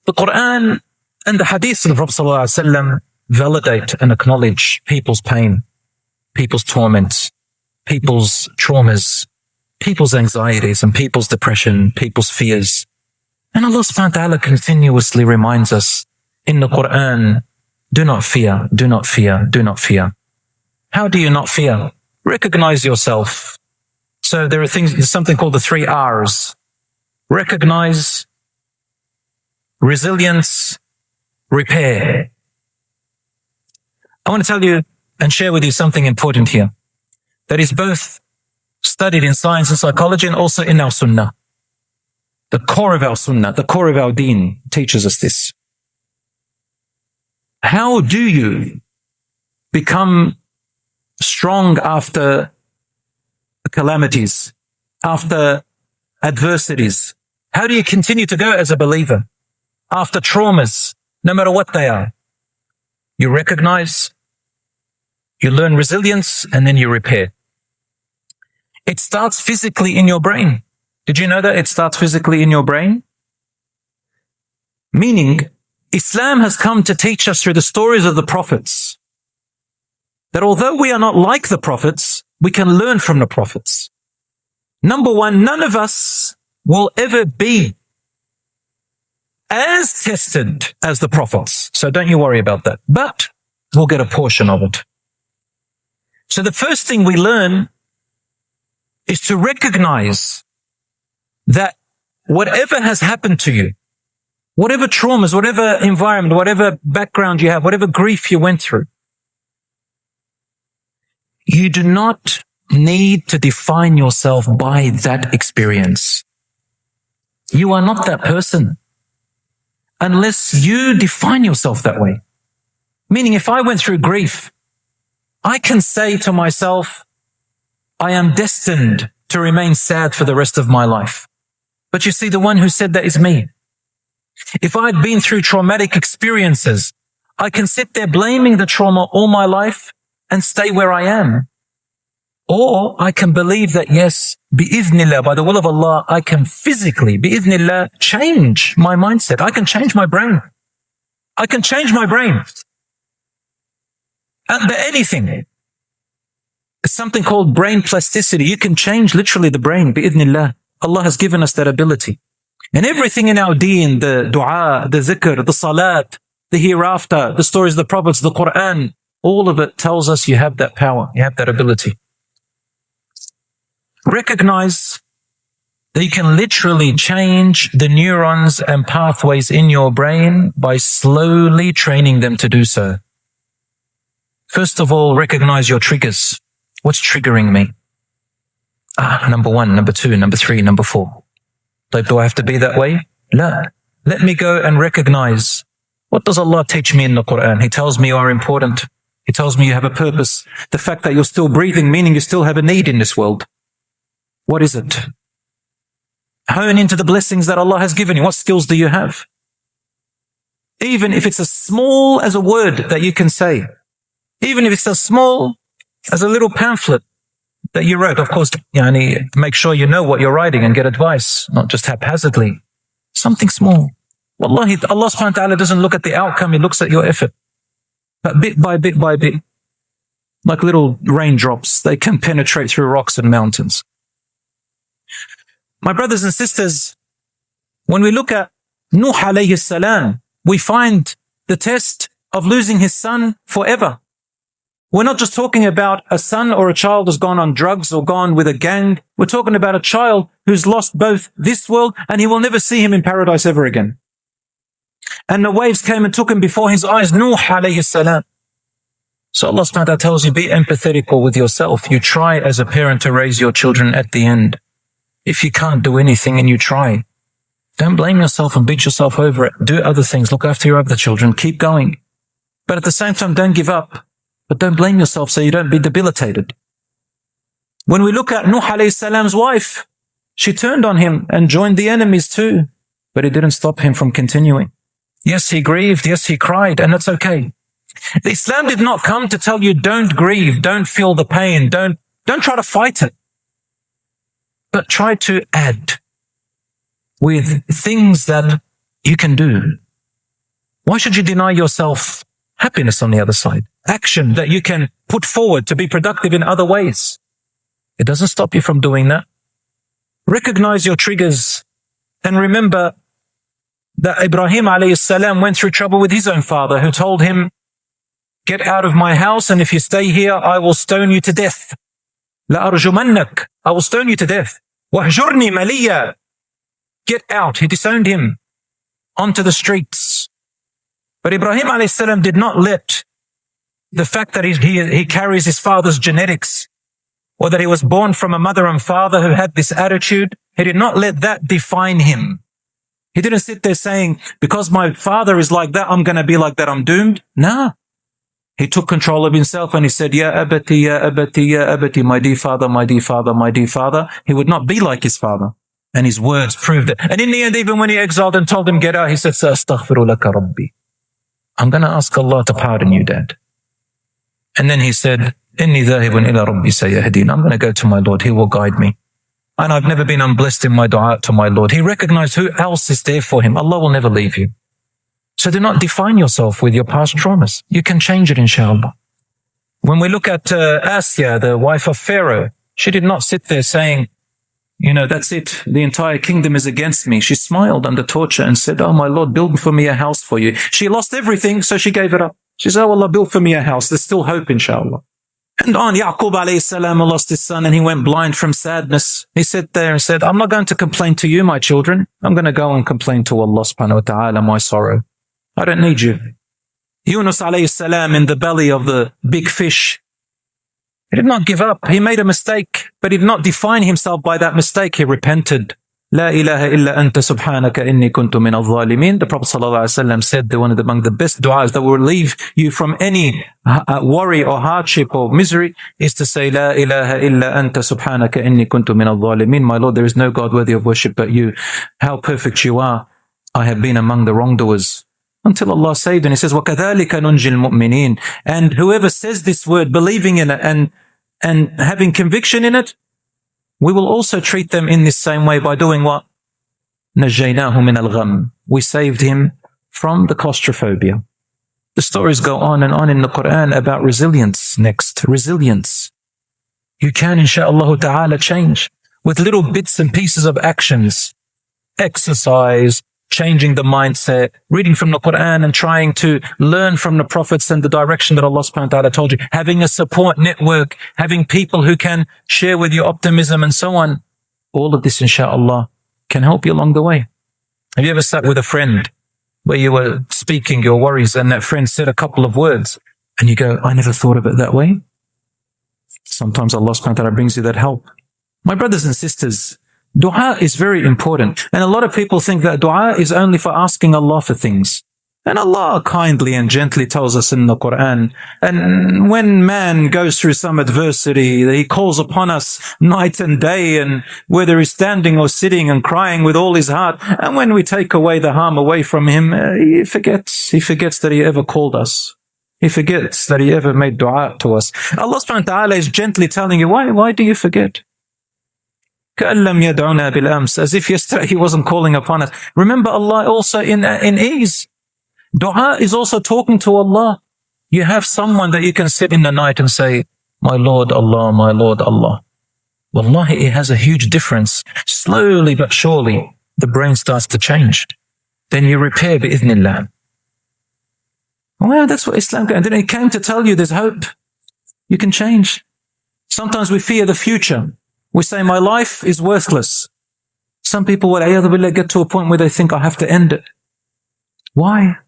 The Quran and the hadiths of the Prophet ﷺ validate and acknowledge people's pain, people's torments, people's traumas, people's anxieties and people's depression, people's fears. And Allah subhanahu wa ta'ala continuously reminds us in the Quran, do not fear, do not fear, do not fear. How do you not fear? Recognize yourself. So there's something called the 3 R's. Recognize, resilience, repair. I want to tell you and share with you something important here that is both studied in science and psychology and also in our sunnah. The core of our sunnah, the core of our deen teaches us this. How do you become strong after calamities, after adversities? How do you continue to go as a believer after traumas, no matter what they are? You recognize, you learn resilience, and then you repair. It starts physically in your brain. Did you know that it starts physically in your brain? Meaning, Islam has come to teach us through the stories of the prophets that although we are not like the prophets, we can learn from the prophets. Number one, none of us will ever be as tested as the prophets. So don't you worry about that. But we'll get a portion of it. So the first thing we learn is to recognize that whatever has happened to you, whatever traumas, whatever environment, whatever background you have, whatever grief you went through, you do not need to define yourself by that experience. You are not that person unless you define yourself that way. Meaning, if I went through grief, I can say to myself, I am destined to remain sad for the rest of my life. But you see, the one who said that is me. If I'd been through traumatic experiences, I can sit there blaming the trauma all my life and stay where I am. Or I can believe that, yes, bi'idhnillah, by the will of Allah, I can physically, bi'idhnillah, change my mindset. I can change my brain. I can change my brain. And anything. It's something called brain plasticity. You can change literally the brain, bi'idhnillah. Allah has given us that ability. And everything in our deen, the dua, the zikr, the salat, the hereafter, the stories of the prophets, the Quran, all of it tells us you have that power, you have that ability. Recognize that you can literally change the neurons and pathways in your brain by slowly training them to do so. First of all, recognize your triggers. What's triggering me? Number 1, number 2, number 3, number 4. Like, do I have to be that way? No. Let me go and recognize, what does Allah teach me in the Quran? He tells me you are important. He tells me you have a purpose. The fact that you're still breathing, meaning you still have a need in this world. What is it? Hone into the blessings that Allah has given you. What skills do you have? Even if it's as small as a word that you can say, even if it's as small as a little pamphlet that you wrote, of course, make sure you know what you're writing and get advice, not just haphazardly. Something small. Wallahi, Allah subhanahu wa ta'ala doesn't look at the outcome, He looks at your effort. But bit by bit by bit, like little raindrops, they can penetrate through rocks and mountains. My brothers and sisters, when we look at Nuh alayhi salam, we find the test of losing his son forever. We're not just talking about a son or a child who's gone on drugs or gone with a gang. We're talking about a child who's lost both this world and he will never see him in paradise ever again. And the waves came and took him before his eyes, Nuh alayhi salam. So Allah subhanahu wa ta'ala tells you, be empathetical with yourself. You try as a parent to raise your children at the end. If you can't do anything and you try, don't blame yourself and beat yourself over it. Do other things. Look after your other children. Keep going. But at the same time, don't give up. But don't blame yourself so you don't be debilitated. When we look at Nuh alayhi salam's wife, she turned on him and joined the enemies too. But it didn't stop him from continuing. Yes, he grieved. Yes, he cried. And that's okay. The Islam did not come to tell you don't grieve, don't feel the pain, don't try to fight it. But try to add with things that you can do. Why should you deny yourself happiness on the other side? Action that you can put forward to be productive in other ways. It doesn't stop you from doing that. Recognize your triggers and remember that Ibrahim alayhi salam went through trouble with his own father, who told him, get out of my house, and if you stay here, I will stone you to death. لَأَرْجُمَنَّكَ, I will stone you to death. وَهْجُرْنِي مَلِيًّا, get out. He disowned him onto the streets. But Ibrahim alayhi salam did not let the fact that he carries his father's genetics, or that he was born from a mother and father who had this attitude, he did not let that define him. He didn't sit there saying, because my father is like that, I'm going to be like that, I'm doomed. No. He took control of himself and he said, Ya abati, ya abati, ya abati, my dear father, my dear father, my dear father. He would not be like his father. And his words proved it. And in the end, even when he exiled and told him, get out, he said, Sa'astaghfiru laka rabbi. I'm going to ask Allah to pardon you, Dad. And then he said, Inni dhahibun ila rabbi sayahdin. I'm going to go to my Lord. He will guide me. And I've never been unblessed in my dua to my Lord. He recognized who else is there for him. Allah will never leave you. So do not define yourself with your past traumas. You can change it, inshallah. When we look at Asya, the wife of Pharaoh, she did not sit there saying, that's it. The entire kingdom is against me. She smiled under torture and said, oh, my Lord, build for me a house for you. She lost everything, so she gave it up. She said, oh, Allah, build for me a house. There's still hope, inshallah. And on Yaqub alayhi salam lost his son and he went blind from sadness. He sat there and said, I'm not going to complain to you, my children. I'm going to go and complain to Allah subhanahu wa ta'ala my sorrow. I don't need you. Yunus alayhi salam in the belly of the big fish. He did not give up. He made a mistake, but he did not define himself by that mistake. He repented. La ilaha illa anta subhanaka inni kuntu min al-zalimin. The Prophet ﷺ said that among the best du'as that will relieve you from any worry or hardship or misery is to say, La ilaha illa anta subhanaka inni kuntu min al-zalimin. My Lord, there is no God worthy of worship but you. How perfect you are. I have been among the wrongdoers. Until Allah saved, and He says, وَكَذَلِكَ نُنْجِ الْمُؤْمِنِينَ. And whoever says this word, believing in it and having conviction in it, we will also treat them in this same way by doing what? نَجَّيْنَاهُ مِنَ الْغَمِّ. We saved him from the claustrophobia. The stories go on and on in the Quran about resilience next. Resilience. You can, insha'Allah ta'ala, change with little bits and pieces of actions. Exercise, changing the mindset, reading from the Quran and trying to learn from the prophets and the direction that Allah subhanahu wa ta'ala told you, having a support network, having people who can share with you optimism and so on. All of this, inshallah, can help you along the way. Have you ever sat with a friend where you were speaking your worries and that friend said a couple of words and you go, I never thought of it that way? Sometimes Allah subhanahu wa ta'ala brings you that help. My brothers and sisters, dua is very important. And a lot of people think that dua is only for asking Allah for things. And Allah kindly and gently tells us in the Quran, and when man goes through some adversity, He calls upon us night and day, and whether he's standing or sitting and crying with all his heart. And when we take away the harm away from him, he forgets that he ever called us. He forgets that he ever made dua to us. Allah subhanahu wa ta'ala is gently telling you, why do you forget? As if yesterday He wasn't calling upon us. Remember Allah also in ease. Dua is also talking to Allah. You have someone that you can sit in the night and say, my Lord Allah, my Lord Allah. Wallahi, it has a huge difference. Slowly but surely, the brain starts to change. Then you repair bi'idhnillah. Well, that's what Islam came. And then it came to tell you there's hope. You can change. Sometimes we fear the future. We say, my life is worthless. Some people will get to a point where they think, I have to end it. Why?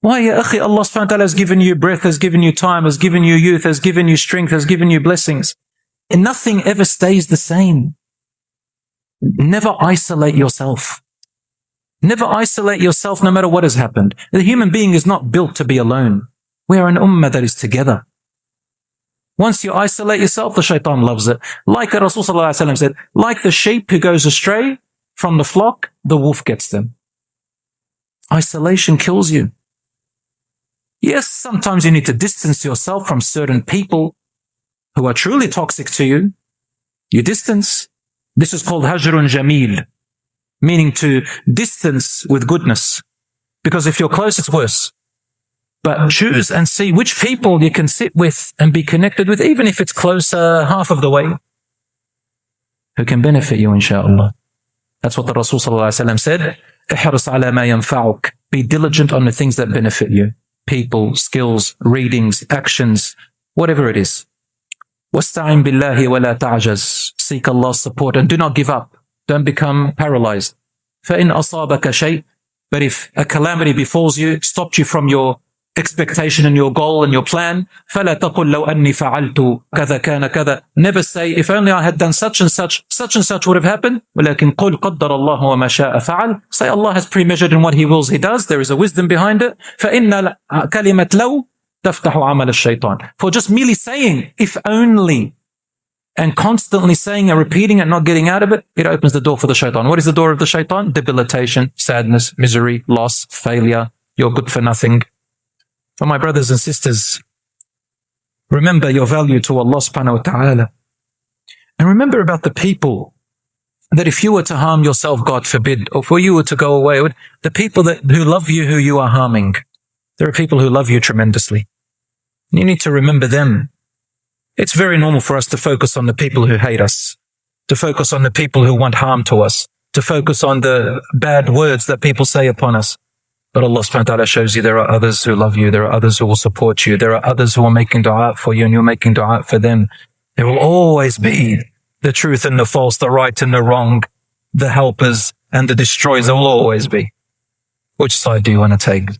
Why, ya akhi? Allah subhanahu wa ta'ala has given you breath, has given you time, has given you youth, has given you strength, has given you blessings. And nothing ever stays the same. Never isolate yourself. Never isolate yourself no matter what has happened. The human being is not built to be alone. We are an ummah that is together. Once you isolate yourself, the shaitan loves it. Like Rasul sallallahu alaihi wasallam said, like the sheep who goes astray from the flock, the wolf gets them. Isolation kills you. Yes, sometimes you need to distance yourself from certain people who are truly toxic to you. You distance. This is called hajrun jameel, meaning to distance with goodness. Because if you're close, it's worse. But choose and see which people you can sit with and be connected with, even if it's closer half of the way, who can benefit you, inshallah. That's what the Rasul ﷺ said. احرص على ما ينفعك. Be diligent on the things that benefit you. People, skills, readings, actions, whatever it is. واستعن بالله ولا تعجز. Seek Allah's support and do not give up. Don't become paralyzed. فإن أصابك شيء. But if a calamity befalls you, stopped you from your expectation and your goal and your plan, فلا تقل لو أني فعلت كذا كان كذا. Never say, if only I had done such and such would have happened. ولكن قل قدر الله وما شاء فعل. Say Allah has premeasured in what He wills, He does. There is a wisdom behind it. فإن كلمة لو تفتح عمل الشيطان. For just merely saying, if only, and constantly saying and repeating and not getting out of it, it opens the door for the shaitan. What is the door of the shaitan? Debilitation, sadness, misery, loss, failure. You're good for nothing. So my brothers and sisters, remember your value to Allah subhanahu wa ta'ala. And remember about the people that if you were to harm yourself, God forbid, or for you were to go away, the people who love you, who you are harming, there are people who love you tremendously. You need to remember them. It's very normal for us to focus on the people who hate us, to focus on the people who want harm to us, to focus on the bad words that people say upon us. But Allah subhanahu wa ta'ala shows you there are others who love you, there are others who will support you, there are others who are making dua for you and you're making dua for them. There will always be the truth and the false, the right and the wrong, the helpers and the destroyers. There will always be. Which side do you want to take?